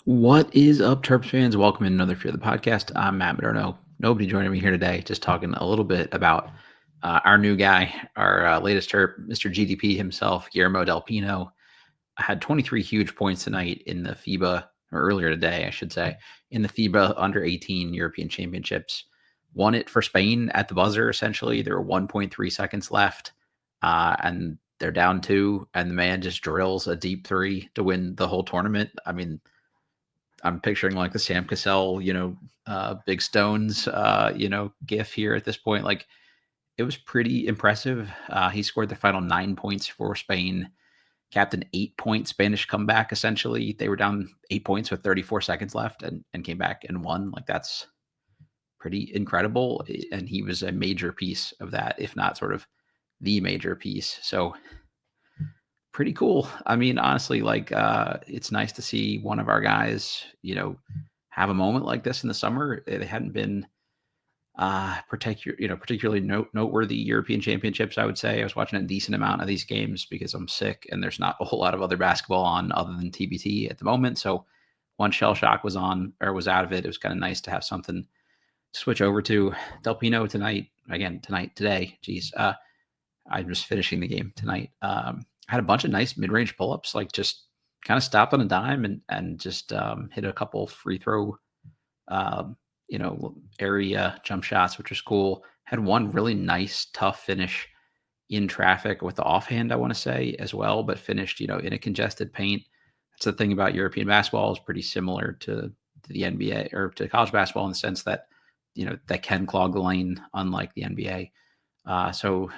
What is up, Terps fans? Welcome in another Fear the Podcast. I'm Matt Modderno. Nobody joining me here today, just talking a little bit about our new guy, our latest Terp, Mr. GDP himself, Guillermo Del Pino. Had 23 huge points tonight in the FIBA, or earlier today, I should say, in the FIBA Under 18 European Championships. Won it for Spain at the buzzer, essentially. There were 1.3 seconds left, and they're down two, and the man just drills a deep three to win the whole tournament. I mean, I'm picturing like the Sam Cassell, big stones, gif here at this point. Like it was pretty impressive. He scored the final 9 points for Spain, capped an 8-point Spanish comeback. Essentially, they were down 8 points with 34 seconds left and came back and won. Like that's pretty incredible. And he was a major piece of that, if not sort of the major piece. So pretty cool. I mean, honestly, like it's nice to see one of our guys, have a moment like this in the summer. They hadn't been particularly noteworthy European championships. I would say I was watching a decent amount of these games because I'm sick and there's not a whole lot of other basketball on other than TBT at the moment. So once Shell Shock was on or was out of it, it was kind of nice to have something to switch over to. Delpino today. Geez, I'm just finishing the game tonight. Had a bunch of nice mid-range pull-ups, like just kind of stopped on a dime and just hit a couple free throw, area jump shots, which was cool. Had one really nice, tough finish in traffic with the offhand, I want to say as well, but finished, in a congested paint. That's the thing about European basketball is pretty similar to the NBA or to college basketball in the sense that, that can clog the lane, unlike the NBA. So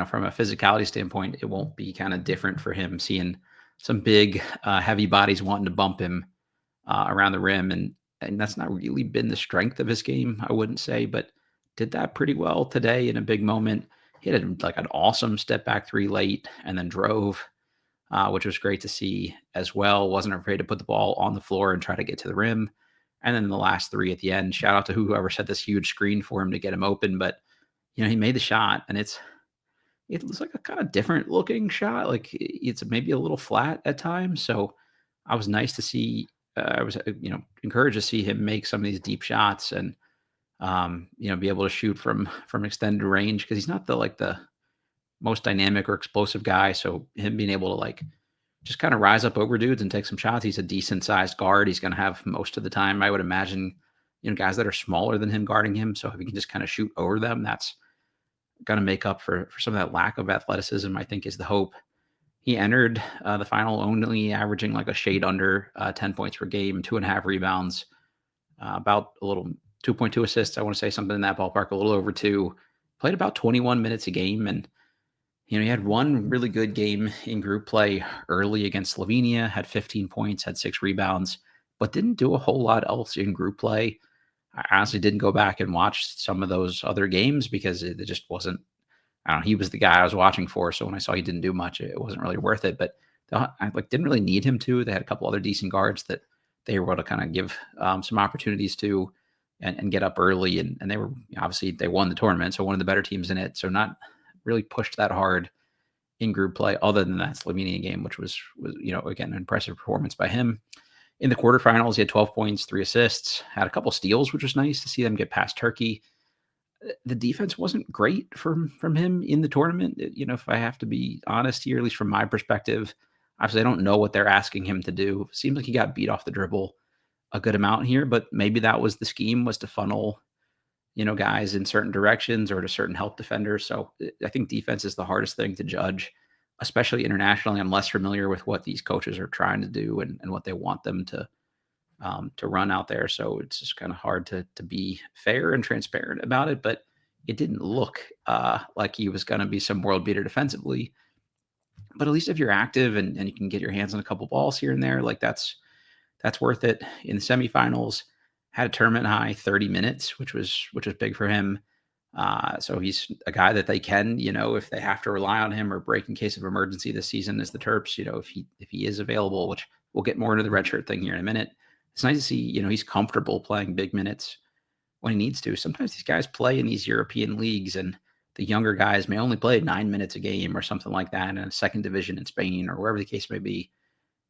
from a physicality standpoint, it won't be kind of different for him seeing some big, heavy bodies wanting to bump him around the rim. And that's not really been the strength of his game, I wouldn't say, but did that pretty well today in a big moment. He had like an awesome step back three late and then drove, which was great to see as well. Wasn't afraid to put the ball on the floor and try to get to the rim. And then the last three at the end, shout out to whoever set this huge screen for him to get him open. But, he made the shot and it looks like a kind of different looking shot. Like it's maybe a little flat at times. So I was nice to see, I was, encouraged to see him make some of these deep shots and, be able to shoot from extended range because he's not the most dynamic or explosive guy. So him being able to just kind of rise up over dudes and take some shots. He's a decent sized guard. He's going to have most of the time, I would imagine, guys that are smaller than him guarding him. So if he can just kind of shoot over them, that's going to make up for some of that lack of athleticism, I think is the hope. He entered the final only averaging like a shade under 10 points per game, 2.5 rebounds, about a little 2.2 assists. I want to say something in that ballpark, a little over two. Played about 21 minutes a game. And, he had one really good game in group play early against Slovenia, had 15 points, had 6 rebounds, but didn't do a whole lot else in group play. I honestly didn't go back and watch some of those other games because it just wasn't, I don't know, he was the guy I was watching for. So when I saw he didn't do much, it wasn't really worth it. But I didn't really need him to. They had a couple other decent guards that they were able to kind of give some opportunities to and get up early. And they were, obviously, they won the tournament. So one of the better teams in it. So not really pushed that hard in group play other than that Slovenia game, which was again, an impressive performance by him. In the quarterfinals, he had 12 points, 3 assists, had a couple steals, which was nice to see them get past Turkey. The defense wasn't great from him in the tournament. If I have to be honest here, at least from my perspective, obviously I don't know what they're asking him to do. It seems like he got beat off the dribble a good amount here, but maybe that was the scheme, was to funnel, guys in certain directions or to certain help defenders. So I think defense is the hardest thing to judge, especially internationally. I'm less familiar with what these coaches are trying to do and what they want them to run out there. So it's just kind of hard to be fair and transparent about it. But it didn't look like he was going to be some world beater defensively. But at least if you're active and you can get your hands on a couple balls here and there, like that's worth it. In the semifinals, had a tournament high 30 minutes, which was big for him. So he's a guy that they can, if they have to rely on him or break in case of emergency this season as the Terps, if he is available, which we'll get more into the redshirt thing here in a minute. It's nice to see, he's comfortable playing big minutes when he needs to. Sometimes these guys play in these European leagues and the younger guys may only play 9 minutes a game or something like that in a second division in Spain or wherever the case may be.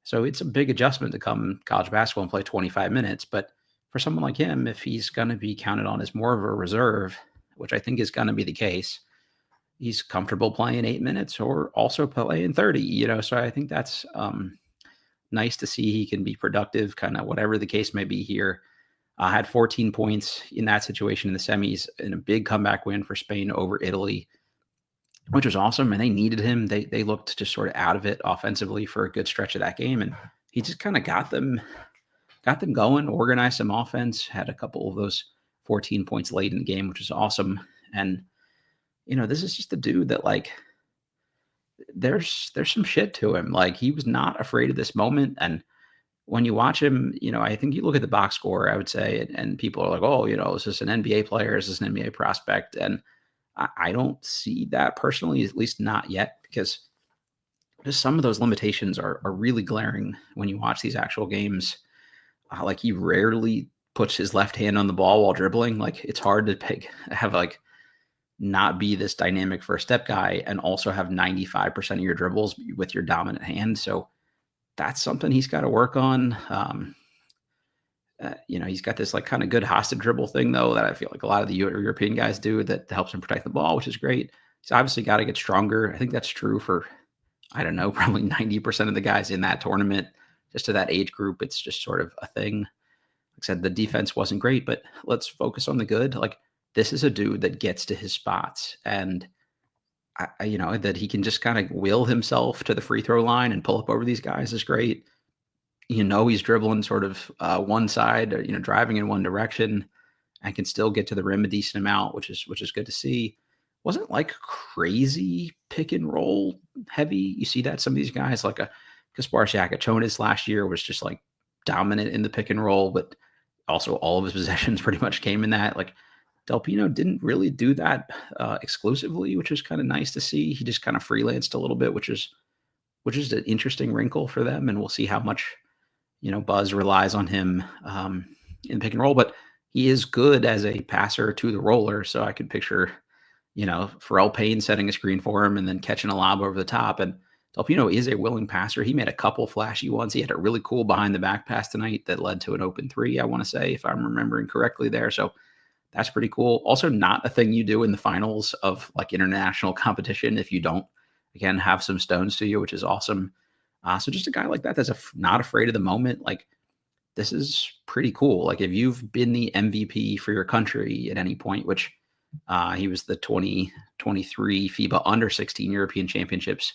So it's a big adjustment to come college basketball and play 25 minutes. But for someone like him, if he's going to be counted on as more of a reserve, which I think is going to be the case, he's comfortable playing 8 minutes or also playing 30, So I think that's nice to see he can be productive, kind of whatever the case may be here. Had 14 points in that situation in the semis in a big comeback win for Spain over Italy, which was awesome. And they needed him. They looked just sort of out of it offensively for a good stretch of that game, and he just kind of got them going, organized some offense, had a couple of those 14 points late in the game, which is awesome. And this is just a dude that like there's some shit to him. Like he was not afraid of this moment, and when you watch him, I think you look at the box score, I would say, and people are like, oh, is this an NBA player? Is this an NBA prospect? And I don't see that personally, at least not yet, because just some of those limitations are really glaring when you watch these actual games. Like he rarely puts his left hand on the ball while dribbling. Like it's hard to have like not be this dynamic first step guy and also have 95% of your dribbles with your dominant hand. So that's something he's got to work on. He's got this like kind of good hostage dribble thing though that I feel like a lot of the European guys do that helps him protect the ball, which is great. He's obviously got to get stronger. I think that's true for I don't know, probably 90% of the guys in that tournament. Just to that age group, it's just sort of a thing. Like I said, the defense wasn't great, but let's focus on the good. Like this is a dude that gets to his spots, and that he can just kind of will himself to the free throw line and pull up over these guys is great. He's dribbling sort of one side, or, driving in one direction, and can still get to the rim a decent amount, which is good to see. Wasn't like crazy pick and roll heavy. You see that some of these guys like a Kaspar Siakachonis last year was just like dominant in the pick and roll, but also all of his possessions pretty much came in that. Like Delpino didn't really do that exclusively, which was kind of nice to see. He just kind of freelanced a little bit, which is an interesting wrinkle for them, and we'll see how much Buzz relies on him in pick and roll. But he is good as a passer to the roller, so I could picture Pharrell Payne setting a screen for him and then catching a lob over the top. And Delpino is a willing passer. He made a couple flashy ones. He had a really cool behind the back pass tonight that led to an open three, I want to say, if I'm remembering correctly there. So that's pretty cool. Also, not a thing you do in the finals of like international competition if you don't, again, have some stones to you, which is awesome. So just a guy like that that's not afraid of the moment. Like this is pretty cool. Like if you've been the MVP for your country at any point, which he was the 2023 FIBA Under 16 European Championships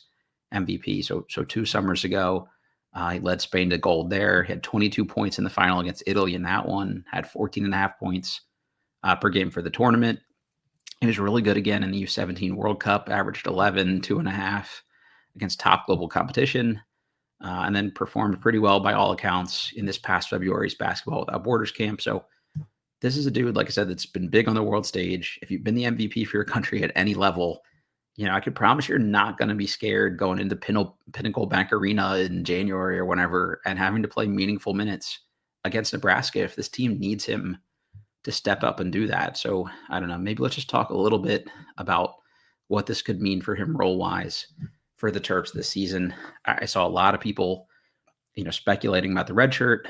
MVP. So 2 summers ago, he led Spain to gold there. He had 22 points in the final against Italy in that one, had 14 and a half points per game for the tournament. He was really good again in the U17 World Cup, averaged 11, 2.5 against top global competition, and then performed pretty well by all accounts in this past February's Basketball Without Borders camp. So this is a dude, like I said, that's been big on the world stage. If you've been the MVP for your country at any level, I could promise you're not going to be scared going into Pinnacle Bank Arena in January or whenever and having to play meaningful minutes against Nebraska if this team needs him to step up and do that. So I don't know. Maybe let's just talk a little bit about what this could mean for him role-wise for the Terps this season. I saw a lot of people, speculating about the red shirt.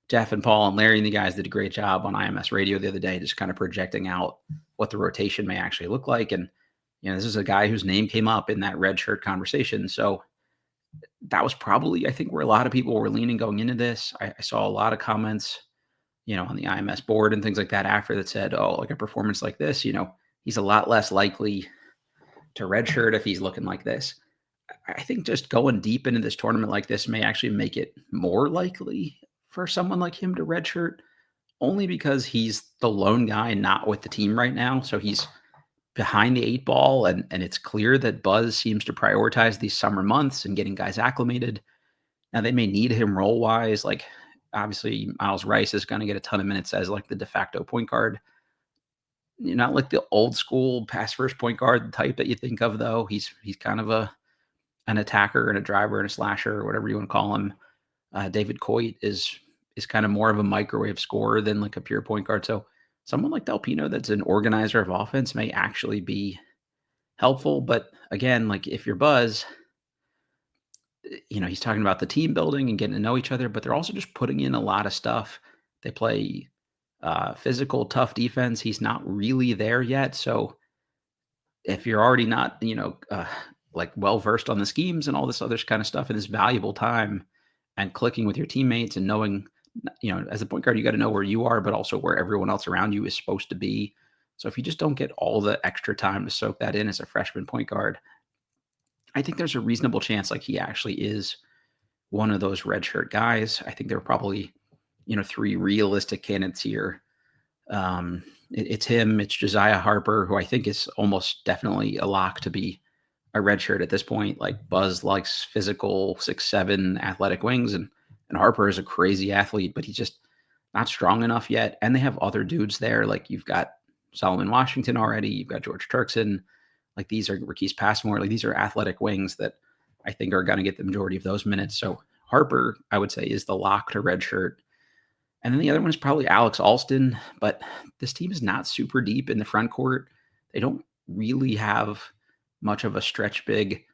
Jeff and Paul and Larry and the guys did a great job on IMS radio the other day, just kind of projecting out what the rotation may actually look like. And, this is a guy whose name came up in that red shirt conversation. So that was probably, I think, where a lot of people were leaning going into this. I saw a lot of comments, on the IMS board and things like that after that said, oh, like a performance like this, he's a lot less likely to redshirt if he's looking like this. I think just going deep into this tournament like this may actually make it more likely for someone like him to redshirt, only because he's the lone guy not with the team right now. So he's behind the 8 ball, and it's clear that Buzz seems to prioritize these summer months and getting guys acclimated. Now they may need him role wise. Like obviously Miles Rice is going to get a ton of minutes as like the de facto point guard. Not like the old school pass first point guard type that you think of though. He's kind of an attacker and a driver and a slasher or whatever you want to call him. David Coit is kind of more of a microwave scorer than like a pure point guard. So someone like Delpino that's an organizer of offense may actually be helpful. But again, like if you're Buzz, he's talking about the team building and getting to know each other, but they're also just putting in a lot of stuff. They play physical, tough defense. He's not really there yet. So if you're already not, like well versed on the schemes and all this other kind of stuff in this valuable time and clicking with your teammates and knowing, as a point guard, you got to know where you are, but also where everyone else around you is supposed to be. So if you just don't get all the extra time to soak that in as a freshman point guard, I think there's a reasonable chance like he actually is one of those redshirt guys. I think there are probably, three realistic candidates here. It's him, it's Josiah Harper, who I think is almost definitely a lock to be a redshirt at this point. Like Buzz likes physical 6'7" athletic wings, and Harper is a crazy athlete, but he's just not strong enough yet. And they have other dudes there. Like you've got Solomon Washington already, you've got George Turkson. Like these are Marquise Passmore. Like these are athletic wings that I think are going to get the majority of those minutes. So Harper, I would say, is the lock to redshirt. And then the other one is probably Alex Alston, but this team is not super deep in the front court. They don't really have much of a stretch big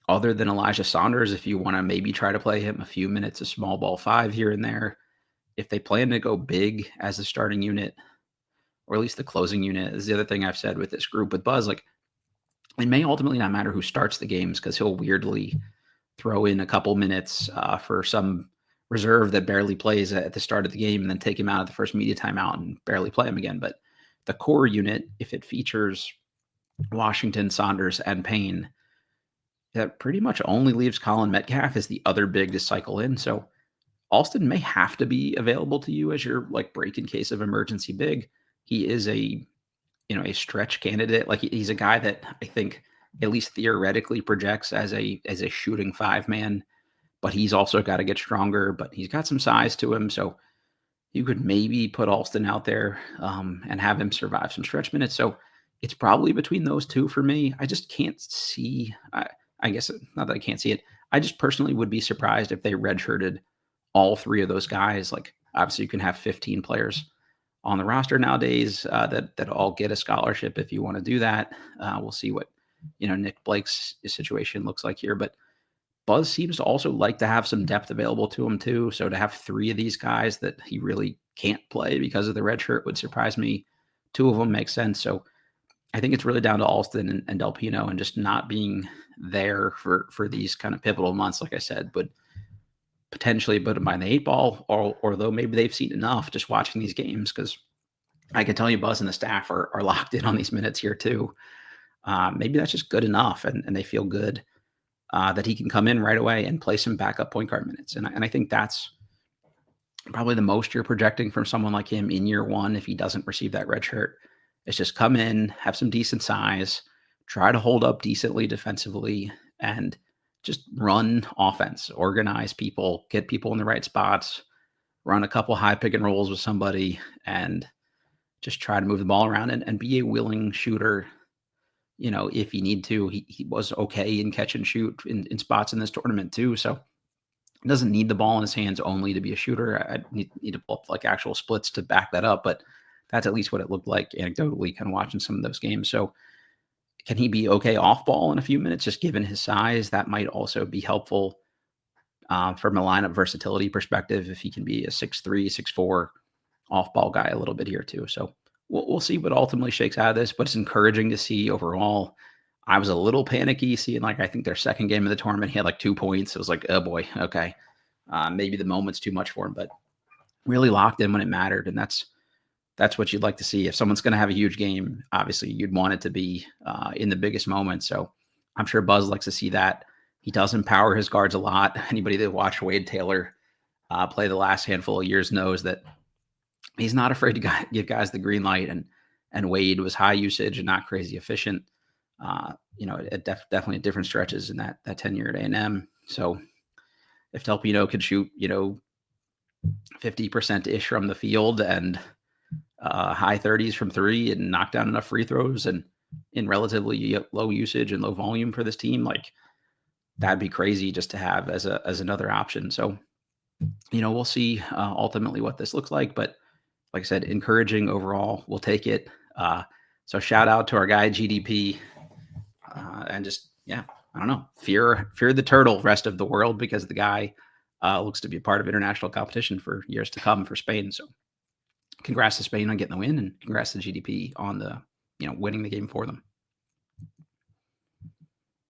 other than Elijah Saunders. If you want to maybe try to play him a few minutes of small ball five here and there, if they plan to go big as the starting unit, or at least the closing unit, is the other thing I've said with this group with Buzz. Like it may ultimately not matter who starts the games because he'll weirdly throw in a couple minutes for some reserve that barely plays at the start of the game and then take him out at the first media timeout and barely play him again. But the core unit, if it features Washington, Saunders, and Payne, that pretty much only leaves Colin Metcalf as the other big to cycle in. So Alston may have to be available to you as your like break in case of emergency big. He is a stretch candidate. Like he's a guy that I think at least theoretically projects as a shooting five man, but he's also got to get stronger, but he's got some size to him. So you could maybe put Alston out there and have him survive some stretch minutes. So it's probably between those two for me. I just can't see, I guess not that I can't see it. I just personally would be surprised if they redshirted all three of those guys. Like obviously you can have 15 players on the roster nowadays that all get a scholarship if you want to do that. We'll see what Nick Blake's situation looks like here, but Buzz seems to also like to have some depth available to him too. So to have three of these guys that he really can't play because of the red shirt would surprise me. Two of them make sense. So I think it's really down to Alston and Delpino and just not being there for these kind of pivotal months, like I said, but potentially put them by the eight ball, or though maybe they've seen enough just watching these games, because I can tell you Buzz and the staff are locked in on these minutes here too. Maybe that's just good enough, and they feel good that he can come in right away and play some backup point guard minutes. And I think that's probably the most you're projecting from someone like him in year one if he doesn't receive that red shirt. It's just come in, have some decent size, try to hold up decently defensively, and just run offense, organize people, get people in the right spots, run a couple high pick and rolls with somebody, and just try to move the ball around and be a willing shooter. If you need to, he was okay in catch and shoot in spots in this tournament too. So he doesn't need the ball in his hands only to be a shooter. I need to pull up like actual splits to back that up, but that's at least what it looked like anecdotally kind of watching some of those games. So can he be okay off ball in a few minutes, just given his size? That might also be helpful from a lineup versatility perspective if he can be a 6'3", 6'4" off ball guy a little bit here too. So we'll see what ultimately shakes out of this, but it's encouraging to see overall. I was a little panicky seeing I think their second game of the tournament, he had like 2 points. It was like, oh boy, okay. Maybe the moment's too much for him, but really locked in when it mattered. And that's what you'd like to see. If someone's going to have a huge game, obviously you'd want it to be in the biggest moment. So I'm sure Buzz likes to see that. He does empower his guards a lot. Anybody that watched Wade Taylor play the last handful of years knows that he's not afraid to give guys the green light, and Wade was high usage and not crazy efficient. Definitely at different stretches in that tenure at A&M. So if Delpino could shoot, 50% ish from the field and high 30s from three and knock down enough free throws and in relatively low usage and low volume for this team, like that'd be crazy just to have as another option. So, we'll see ultimately what this looks like, but like I said, encouraging overall. We'll take it. So shout out to our guy GDP, and just I don't know, fear the turtle rest of the world because the guy looks to be a part of international competition for years to come for Spain. So congrats to Spain on getting the win, and congrats to GDP on the winning the game for them.